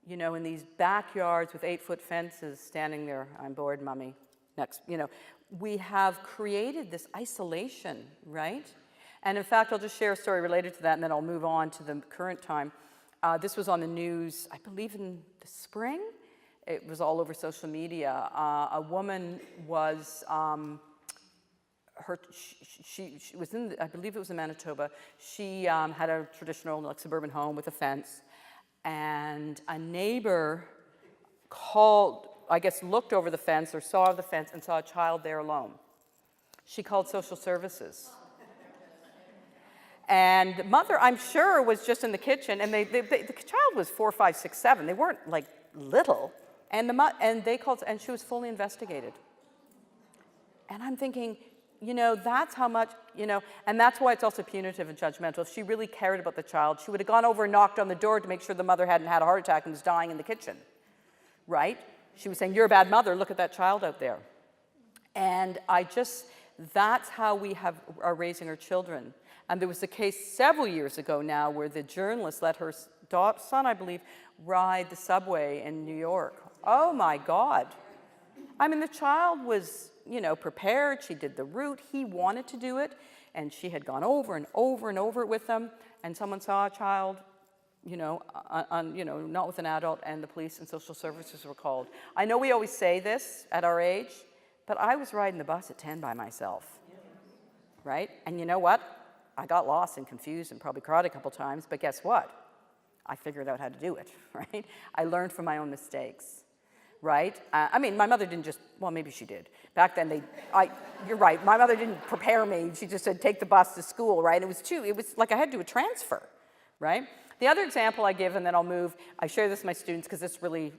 in these backyards with 8-foot fences standing there, I'm bored, mommy, next, we have created this isolation, right? And in fact, I'll just share a story related to that, and then I'll move on to the current time. This was on the news, I believe in the spring. It was all over social media. A woman was, she was I believe it was in Manitoba. She had a traditional suburban home with a fence, and a neighbor looked over the fence or saw the fence and saw a child there alone. She called social services. And the mother, I'm sure, was just in the kitchen, and the child was 4, 5, 6, 7. They weren't like little, and they called, and she was fully investigated. And I'm thinking, that's how much, and that's why it's also punitive and judgmental. If she really cared about the child, she would have gone over and knocked on the door to make sure the mother hadn't had a heart attack and was dying in the kitchen, right? She was saying, you're a bad mother, look at that child out there. And that's how we are raising our children. And there was a case several years ago now where the journalist let her son, I believe, ride the subway in New York. Oh my God. I mean, the child was, prepared. She did the route. He wanted to do it. And she had gone over and over and over it with them. And someone saw a child, not with an adult, and the police and social services were called. I know we always say this at our age, but I was riding the bus at 10 by myself, right? And you know what? I got lost and confused and probably cried a couple times, but guess what? I figured out how to do it, right? I learned from my own mistakes, right? My mother didn't just, well, maybe she did. Back then, you're right, my mother didn't prepare me. She just said, take the bus to school, right? It was like I had to do a transfer, right? The other example I give, and then I'll move, I share this with my students because this really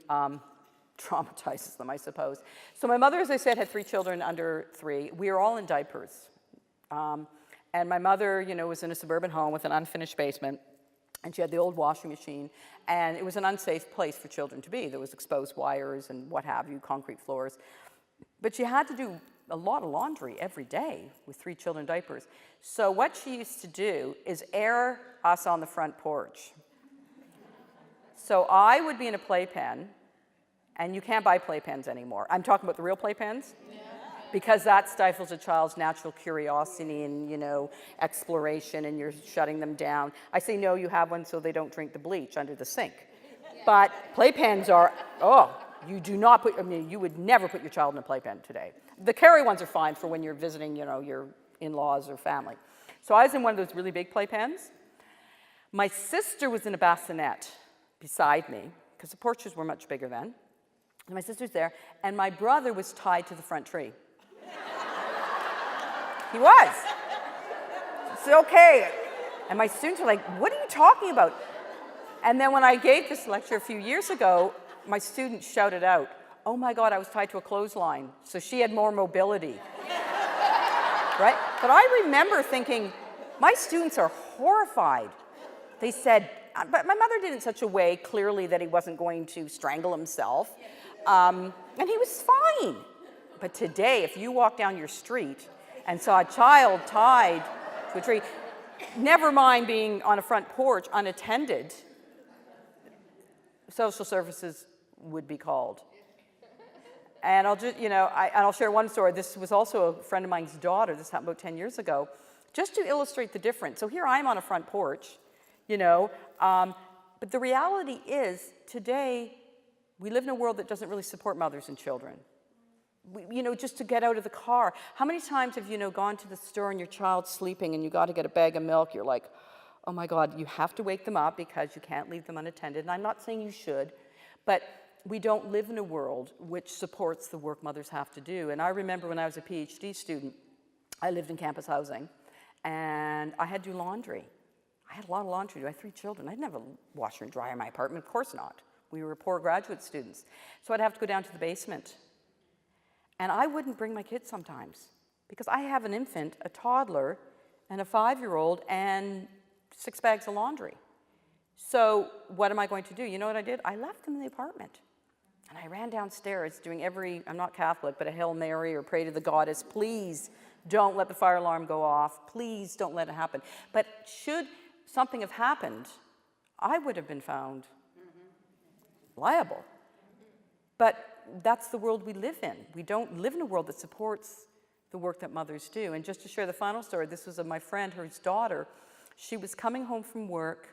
traumatizes them, I suppose. So my mother, as I said, had 3 children under 3. We were all in diapers. And my mother, was in a suburban home with an unfinished basement. And she had the old washing machine, and it was an unsafe place for children to be. There was exposed wires and what have you, concrete floors. But she had to do a lot of laundry every day with 3 children diapers. So what she used to do is air us on the front porch. So I would be in a playpen, and you can't buy playpens anymore. I'm talking about the real playpens. Because that stifles a child's natural curiosity and, exploration, and you're shutting them down. I say, no, you have one so they don't drink the bleach under the sink. But playpens are, you do not put, you would never put your child in a playpen today. The carry ones are fine for when you're visiting, your in-laws or family. So I was in one of those really big playpens. My sister was in a bassinet beside me, because the porches were much bigger then. And my sister's there, and my brother was tied to the front tree. He was. It's okay. And my students were like, what are you talking about? And then when I gave this lecture a few years ago, my students shouted out, oh my God, I was tied to a clothesline. So she had more mobility. Right? But I remember thinking, my students are horrified. They said, but my mother did it in such a way, clearly, that he wasn't going to strangle himself. And he was fine. But today, if you walk down your street and saw a child tied to a tree, never mind being on a front porch unattended, social services would be called. And I'll just, I'll share one story. This was also a friend of mine's daughter. This happened about 10 years ago, just to illustrate the difference. So here I'm on a front porch, but the reality is today we live in a world that doesn't really support mothers and children. Just to get out of the car. How many times have you gone to the store and your child's sleeping and you got to get a bag of milk? You're like, oh my God, you have to wake them up because you can't leave them unattended. And I'm not saying you should, but we don't live in a world which supports the work mothers have to do. And I remember when I was a PhD student, I lived in campus housing, and I had to do laundry. I had a lot of laundry. I had 3 children. I didn't have a washer and dryer in my apartment. Of course not. We were poor graduate students. So I'd have to go down to the basement. And I wouldn't bring my kids sometimes because I have an infant, a toddler, and a 5-year-old, and 6 bags of laundry. So what am I going to do? You know what I did? I left them in the apartment. And I ran downstairs doing I'm not Catholic, but a Hail Mary or pray to the goddess, please don't let the fire alarm go off. Please don't let it happen. But should something have happened, I would have been found liable. But that's the world we live in. We don't live in a world that supports the work that mothers do. And just to share the final story, this was of my friend, her daughter. She was coming home from work.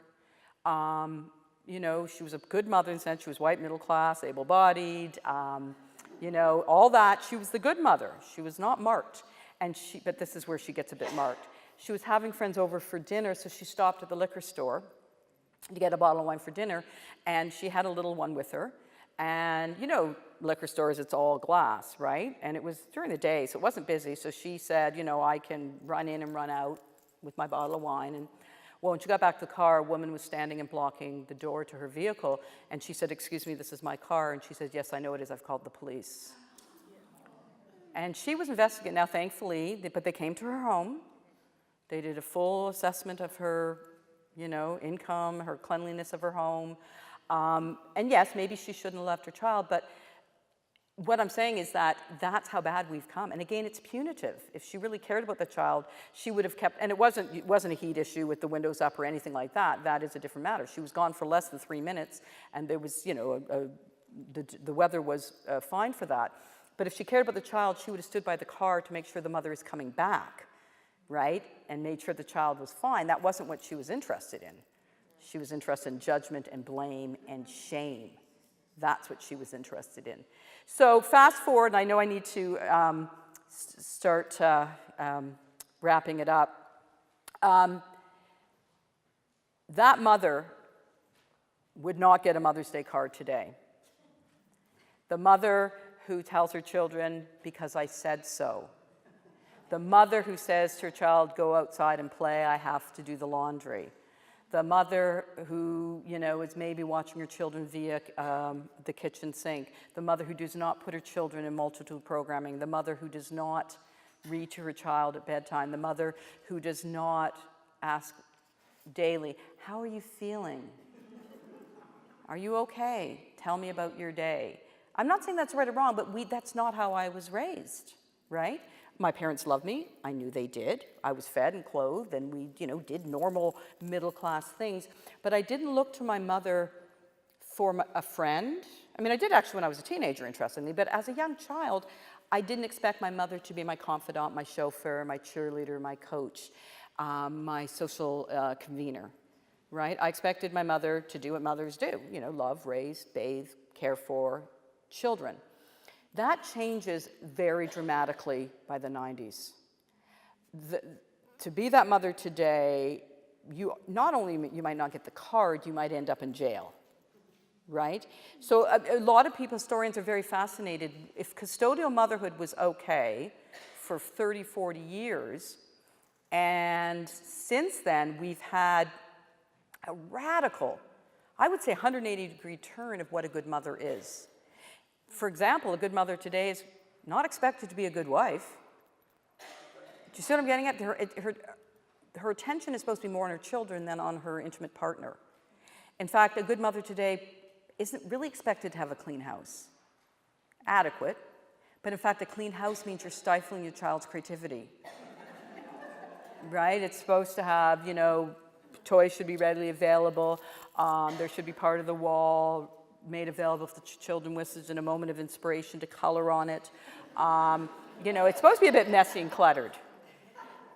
She was a good mother in the sense she was white, middle class, able-bodied, all that. She was the good mother. She was not marked. But this is where she gets a bit marked. She was having friends over for dinner, so she stopped at the liquor store to get a bottle of wine for dinner, and she had a little one with her. And, liquor stores, it's all glass, right? And it was during the day, so it wasn't busy. So she said, I can run in and run out with my bottle of wine. And well, when she got back to the car, a woman was standing and blocking the door to her vehicle. And she said, excuse me, this is my car. And she said, yes, I know it is. I've called the police. And she was investigating. Now, thankfully, but they came to her home. They did a full assessment of her, income, her cleanliness of her home. And yes, maybe she shouldn't have left her child, but what I'm saying is that that's how bad we've come. And again, it's punitive. If she really cared about the child, she would have kept, and it wasn't a heat issue with the windows up or anything like that. That is a different matter. She was gone for less than 3 minutes, and there was, the weather was fine for that. But if she cared about the child, she would have stood by the car to make sure the mother is coming back, right? And made sure the child was fine. That wasn't what she was interested in. She was interested in judgment and blame and shame. That's what she was interested in. So fast forward, and I know I need to start wrapping it up. That mother would not get a Mother's Day card today. The mother who tells her children, because I said so. The mother who says to her child, go outside and play, I have to do the laundry. The mother who, is maybe watching her children via the kitchen sink. The mother who does not put her children in multitude programming. The mother who does not read to her child at bedtime. The mother who does not ask, daily, how are you feeling? Are you okay? Tell me about your day. I'm not saying that's right or wrong, but that's not how I was raised, right? My parents loved me. I knew they did. I was fed and clothed, and we, did normal middle-class things. But I didn't look to my mother for a friend. I mean, I did actually when I was a teenager, interestingly, but as a young child, I didn't expect my mother to be my confidant, my chauffeur, my cheerleader, my coach, my social convener, right? I expected my mother to do what mothers do, love, raise, bathe, care for children. That changes very dramatically by the 90s. To be that mother today, you might not get the card, you might end up in jail, right? So a lot of people, historians, are very fascinated. If custodial motherhood was okay for 30, 40 years, and since then we've had a radical, I would say 180-degree turn of what a good mother is. For example, a good mother today is not expected to be a good wife. Do you see what I'm getting at? Her attention is supposed to be more on her children than on her intimate partner. In fact, a good mother today isn't really expected to have a clean house. Adequate, but in fact, a clean house means you're stifling your child's creativity. Right? It's supposed to have, toys should be readily available. There should be part of the wall made available if the children wish in a moment of inspiration to color on it. It's supposed to be a bit messy and cluttered.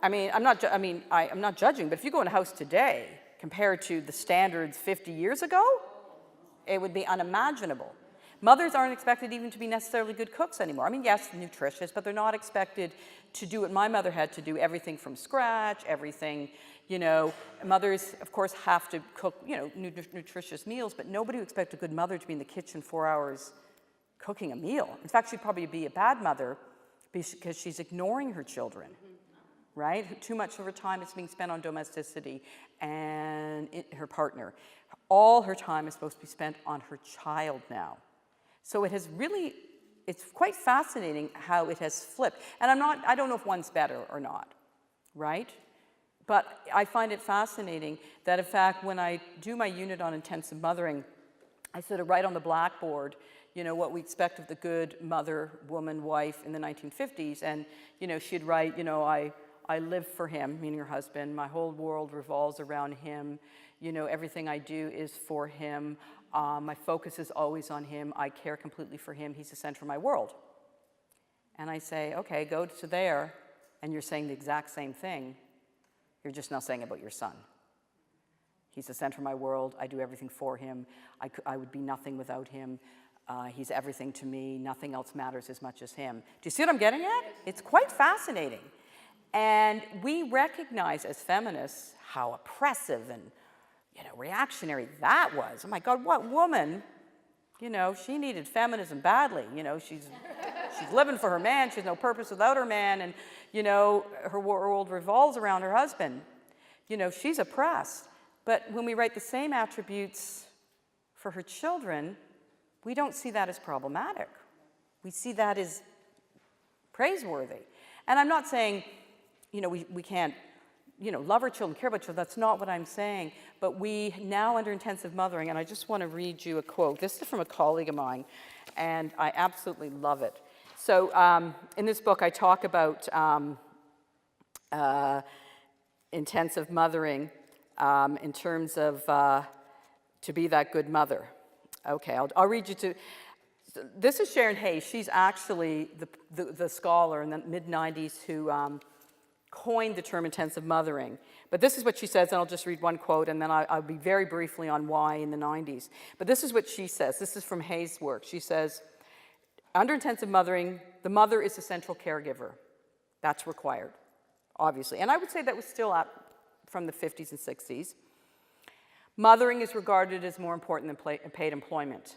I'm not judging, but if you go in a house today compared to the standards 50 years ago, it would be unimaginable. Mothers aren't expected even to be necessarily good cooks anymore. Yes, nutritious, but they're not expected to do what my mother had to do, everything from scratch, everything, Mothers, of course, have to cook, nutritious meals, but nobody would expect a good mother to be in the kitchen 4 hours cooking a meal. In fact, she'd probably be a bad mother because she's ignoring her children, right? Too much of her time is being spent on domesticity and her partner. All her time is supposed to be spent on her child now. So it's quite fascinating how it has flipped. And I don't know if one's better or not, right? But I find it fascinating that, in fact, when I do my unit on intensive mothering, I sort of write on the blackboard, what we expect of the good mother, woman, wife in the 1950s. And, she'd write, I live for him, meaning her husband. My whole world revolves around him. Everything I do is for him. My focus is always on him. I care completely for him. He's the center of my world. And I say, okay, go to there, and you're saying the exact same thing. You're just now saying about your son. He's the center of my world. I do everything for him. I would be nothing without him. He's everything to me. Nothing else matters as much as him. Do you see what I'm getting at? It's quite fascinating. And we recognize as feminists how oppressive and reactionary that was. Oh my God, what woman? She needed feminism badly. She's living for her man. She has no purpose without her man. And, her world revolves around her husband. She's oppressed. But when we write the same attributes for her children, we don't see that as problematic. We see that as praiseworthy. And I'm not saying, we can't, love our children, care about children. That's not what I'm saying. But we now, under intensive mothering, and I just want to read you a quote. This is from a colleague of mine, and I absolutely love it. So in this book, I talk about intensive mothering in terms of to be that good mother. Okay, I'll read you to. This is Sharon Hayes. She's actually the scholar in the mid-90s who coined the term intensive mothering. But this is what she says, and I'll just read one quote, and then I'll be very briefly on why in the 90s. But this is what she says. This is from Hayes' work. She says, under intensive mothering, the mother is the central caregiver. That's required, obviously. And I would say that was still up from the 50s and 60s. Mothering is regarded as more important than paid employment.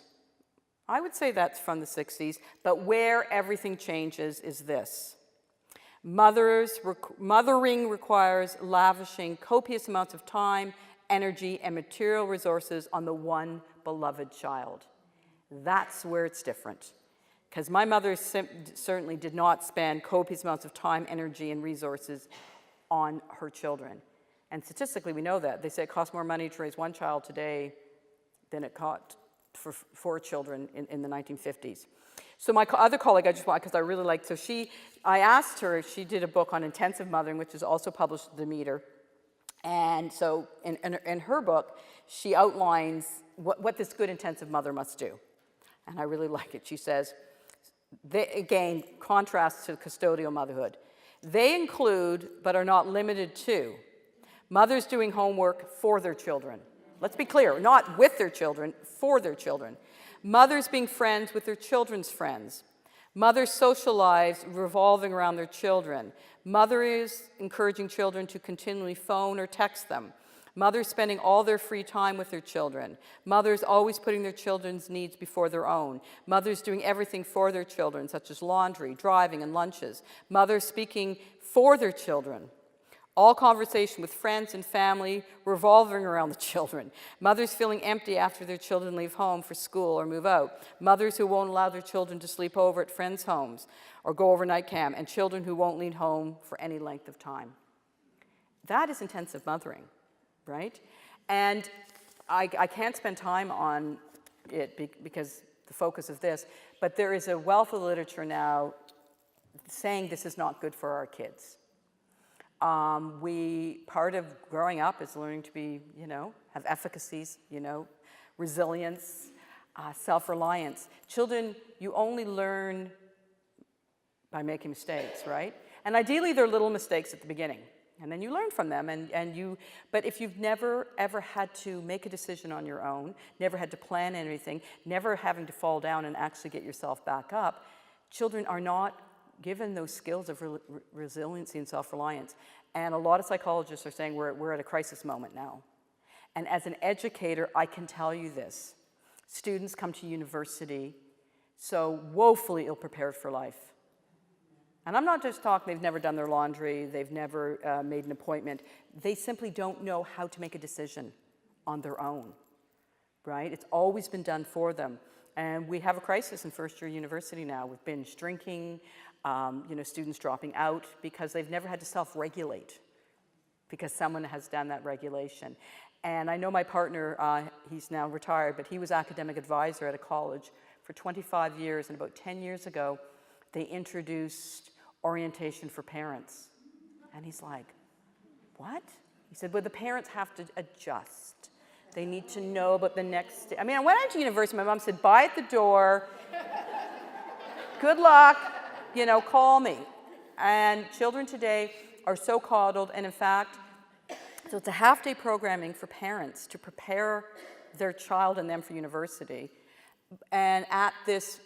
I would say that's from the 60s, but where everything changes is this. Mothering requires lavishing copious amounts of time, energy, and material resources on the one beloved child. That's where it's different. Because my mother certainly did not spend copious amounts of time, energy, and resources on her children. And statistically, we know that. They say it costs more money to raise one child today than it cost for 4 children in the 1950s. So my other colleague, because I really liked, I asked her, she did a book on intensive mothering, which is also published in the Meter. And so in her book, she outlines what this good intensive mother must do. And I really like it. She says, again, contrast to custodial motherhood. They include, but are not limited to, mothers doing homework for their children. Let's be clear, not with their children, for their children. Mothers being friends with their children's friends. Mothers' social lives revolving around their children. Mothers encouraging children to continually phone or text them. Mothers spending all their free time with their children. Mothers always putting their children's needs before their own. Mothers doing everything for their children, such as laundry, driving, and lunches. Mothers speaking for their children. All conversation with friends and family revolving around the children. Mothers feeling empty after their children leave home for school or move out. Mothers who won't allow their children to sleep over at friends' homes or go overnight camp, and children who won't leave home for any length of time. That is intensive mothering, right? And I can't spend time on it because the focus of this, but there is a wealth of literature now saying this is not good for our kids. Part of growing up is learning to be, have efficacies, resilience, self-reliance. Children, you only learn by making mistakes, right? And ideally, they're little mistakes at the beginning, and then you learn from them. But if you've never, ever had to make a decision on your own, never had to plan anything, never having to fall down and actually get yourself back up, children are not given those skills of resiliency and self-reliance. And a lot of psychologists are saying we're at a crisis moment now. And as an educator, I can tell you this. Students come to university so woefully ill-prepared for life. And I'm not just talking they've never done their laundry, they've never made an appointment. They simply don't know how to make a decision on their own, right? It's always been done for them. And we have a crisis in first-year university now with binge drinking, students dropping out because they've never had to self-regulate because someone has done that regulation. And I know my partner, he's now retired, but he was academic advisor at a college for 25 years, and about 10 years ago, they introduced orientation for parents. And he's like, what? He said, well, the parents have to adjust. They need to know about the next day. I mean, I went out to university, my mom said, bye at the door, good luck, call me. And children today are so coddled, and in fact, so it's a half-day programming for parents to prepare their child and them for university. And at this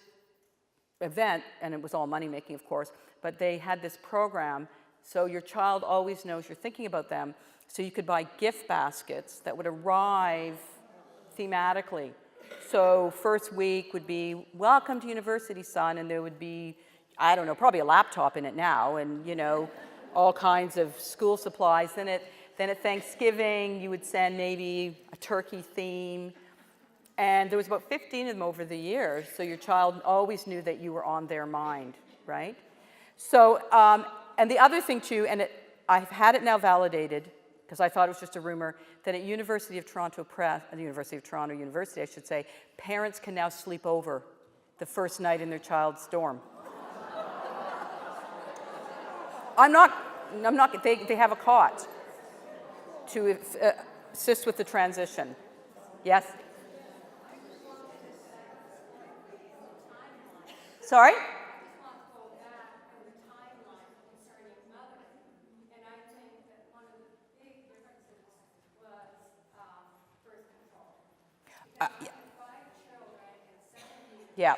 event, and it was all money-making, of course, but they had this program, so your child always knows you're thinking about them, so you could buy gift baskets that would arrive thematically. So first week would be, welcome to university, son, and there would be, I don't know, probably a laptop in it now, and all kinds of school supplies. Then at Thanksgiving, you would send maybe a turkey theme. And there was about 15 of them over the years, so your child always knew that you were on their mind, right? So, and the other thing too, and I've had it now validated, because I thought it was just a rumor, that at University of Toronto University, I should say, parents can now sleep over the first night in their child's dorm. I'm not, they have a cot to assist with the transition. Yes? Sorry? Yeah.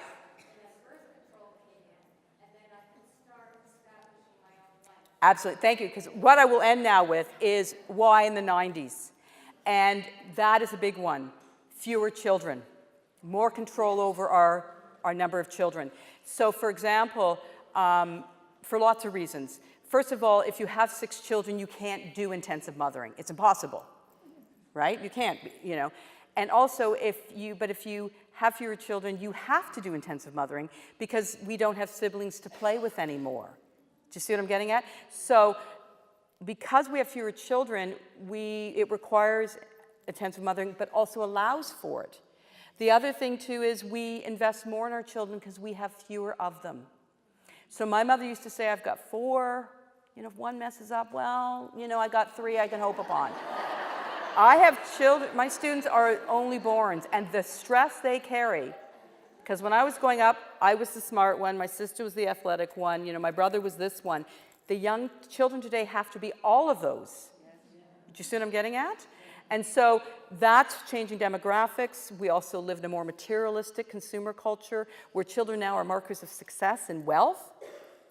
Absolutely, thank you, because what I will end now with is why in the 90s. And that is a big one. Fewer children, more control over our number of children. So for example, for lots of reasons. First of all, if you have 6 children, you can't do intensive mothering. It's impossible, right? You can't, And also, if you have fewer children, you have to do intensive mothering because we don't have siblings to play with anymore. Do you see what I'm getting at? So because we have fewer children, it requires intensive mothering, but also allows for it. The other thing too is we invest more in our children because we have fewer of them. So my mother used to say, I've got 4, if one messes up, well, I got 3 I can hope upon. I have children, my students are only borns, and the stress they carry, because when I was growing up, I was the smart one, my sister was the athletic one, my brother was this one. The young children today have to be all of those. Do you see what I'm getting at? And so that's changing demographics. We also live in a more materialistic consumer culture where children now are markers of success and wealth,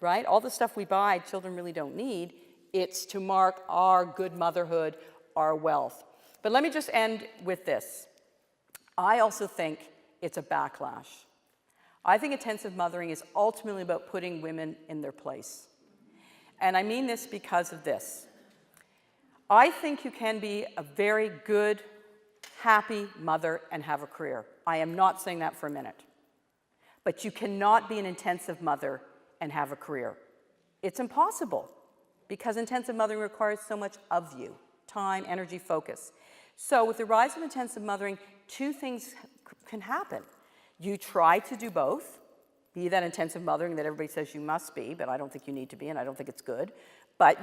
right? All the stuff we buy, children really don't need. It's to mark our good motherhood, our wealth. But let me just end with this. I also think it's a backlash. I think intensive mothering is ultimately about putting women in their place. And I mean this because of this. I think you can be a very good, happy mother and have a career. I am not saying that for a minute. But you cannot be an intensive mother and have a career. It's impossible because intensive mothering requires so much of you: time, energy, focus. So with the rise of intensive mothering, 2 things can happen. You try to do both, be that intensive mothering that everybody says you must be, but I don't think you need to be, and I don't think it's good. But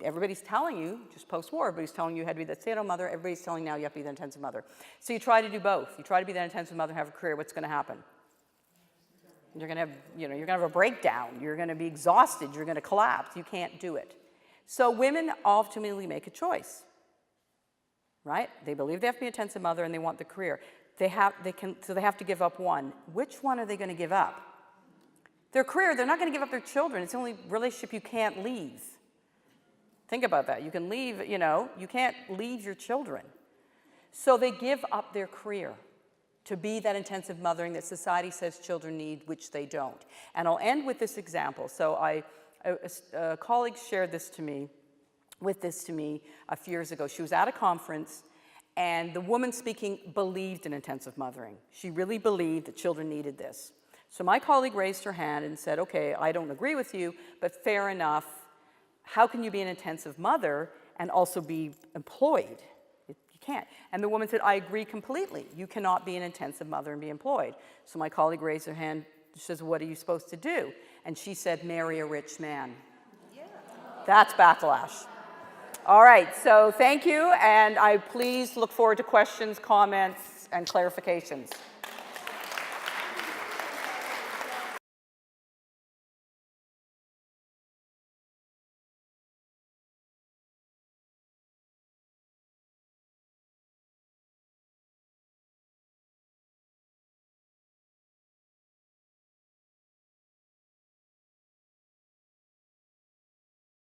everybody's telling you, just post-war, everybody's telling you had to be that stay-at-home mother. Everybody's telling you now you have to be the intensive mother. So you try to do both. You try to be that intensive mother and have a career. What's going to happen? You're going to have, you're going to have a breakdown. You're going to be exhausted. You're going to collapse. You can't do it. So women ultimately make a choice, right? They believe they have to be an intensive mother and they want the career. So they have to give up one. Which one are they going to give up? Their career. They're not going to give up their children. It's the only relationship you can't leave. Think about that. You can leave, you can't leave your children. So they give up their career to be that intensive mothering that society says children need, which they don't. And I'll end with this example. So a colleague shared this to me, a few years ago. She was at a conference, and the woman speaking believed in intensive mothering. She really believed that children needed this. So my colleague raised her hand and said, okay, I don't agree with you, but fair enough. How can you be an intensive mother and also be employed? You can't. And the woman said, I agree completely. You cannot be an intensive mother and be employed. So my colleague raised her hand. She says, what are you supposed to do? And she said, marry a rich man. Yeah. That's backlash. All right, so thank you, and I please look forward to questions, comments, and clarifications.